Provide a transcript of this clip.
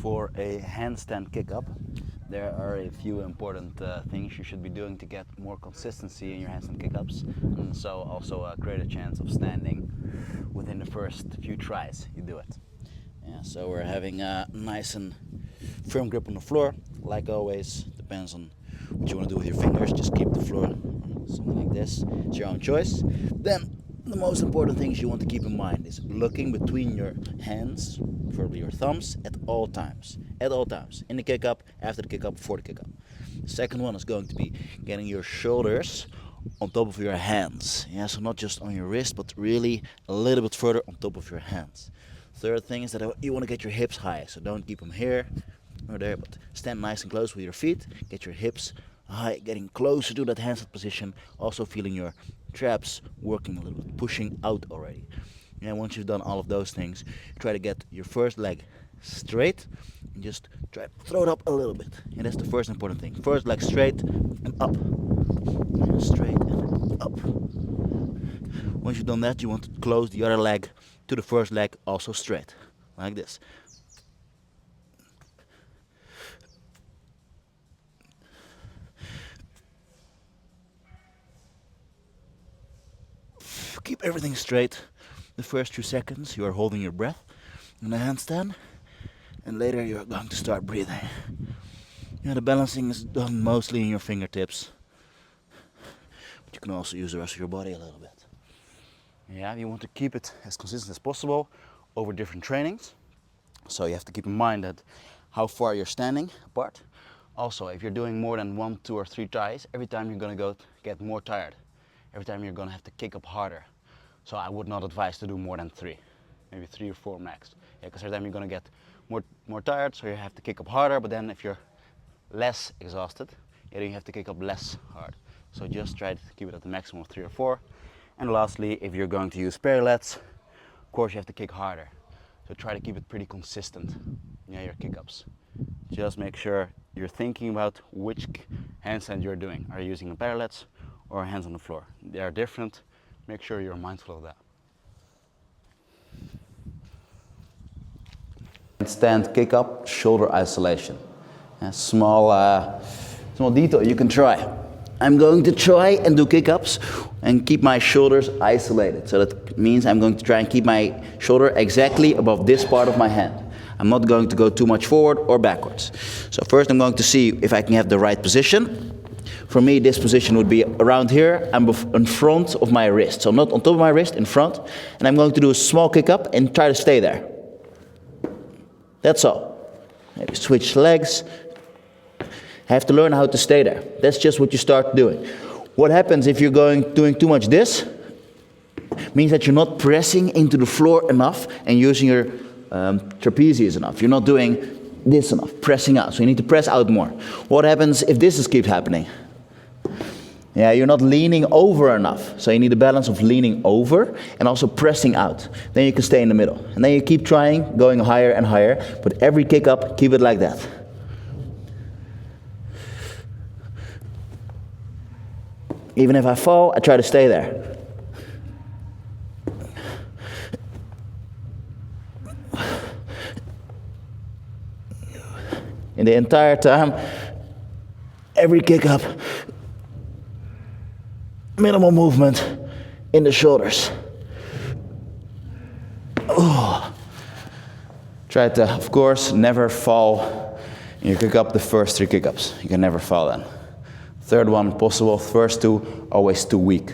For a handstand kick-up, there are a few important things you should be doing to get more consistency in your handstand kick-ups, and so also a greater chance of standing within the first few tries you do it. Yeah, so we're having a nice and firm grip on the floor, like always. Depends on what you want to do with your fingers. Just keep the floor something like this. It's your own choice. Then the most important things you want to keep in mind is looking between your hands, preferably your thumbs, at all times. At all times. In the kick-up, after the kick-up, before the kick-up. The second one is going to be getting your shoulders on top of your hands. Yeah, so not just on your wrist, but really a little bit further on top of your hands. Third thing is that you want to get your hips high. So don't keep them here or there, but stand nice and close with your feet. Get your hips high, getting closer to that handstand position. Also feeling your traps working a little bit, pushing out already. And once you've done all of those things, try to get your first leg straight and just try to throw it up a little bit. And that's the first important thing. First leg straight and up. And straight and up. Once you've done that, you want to close the other leg to the first leg, also straight, like this. Keep everything straight. The first few seconds you are holding your breath in the handstand, and later you are going to start breathing. Yeah, the balancing is done mostly in your fingertips, but you can also use the rest of your body a little bit. Yeah, you want to keep it as consistent as possible over different trainings. So you have to keep in mind that how far you're standing apart. Also, if you're doing more than 1, 2, or 3 tries, every time you're going to get more tired. Every time you're going to have to kick up harder. So I would not advise to do more than 3, maybe 3 or 4 max. Yeah, because every time you're going to get more tired, so you have to kick up harder. But then if you're less exhausted, yeah, then you have to kick up less hard. So just try to keep it at the maximum of 3 or 4. And lastly, if you're going to use parallels, of course you have to kick harder. So try to keep it pretty consistent. Yeah, your kick-ups. Just make sure you're thinking about which handstand you're doing. Are you using a parallels or hands on the floor? They are different. Make sure you're mindful of that. Handstand kick-up, shoulder isolation. A small detail you can try. I'm going to try and do kick-ups and keep my shoulders isolated. So that means I'm going to try and keep my shoulder exactly above this part of my hand. I'm not going to go too much forward or backwards. So first I'm going to see if I can have the right position. For me, this position would be around here. I'm in front of my wrist. So not on top of my wrist, in front. And I'm going to do a small kick-up and try to stay there. That's all. Maybe switch legs. Have to learn how to stay there. That's just what you start doing. What happens if you're doing too much this? Means that you're not pressing into the floor enough and using your trapezius enough. You're not doing this enough, pressing out. So you need to press out more. What happens if this keeps happening? Yeah, you're not leaning over enough. So you need a balance of leaning over and also pressing out. Then you can stay in the middle. And then you keep trying, going higher and higher. But every kick up, keep it like that. Even if I fall, I try to stay there. In the entire time, every kick up, minimal movement in the shoulders. Oh. Try to, of course, never fall. You kick up the first 3 kick ups. You can never fall then. Third one possible, first 2 always too weak.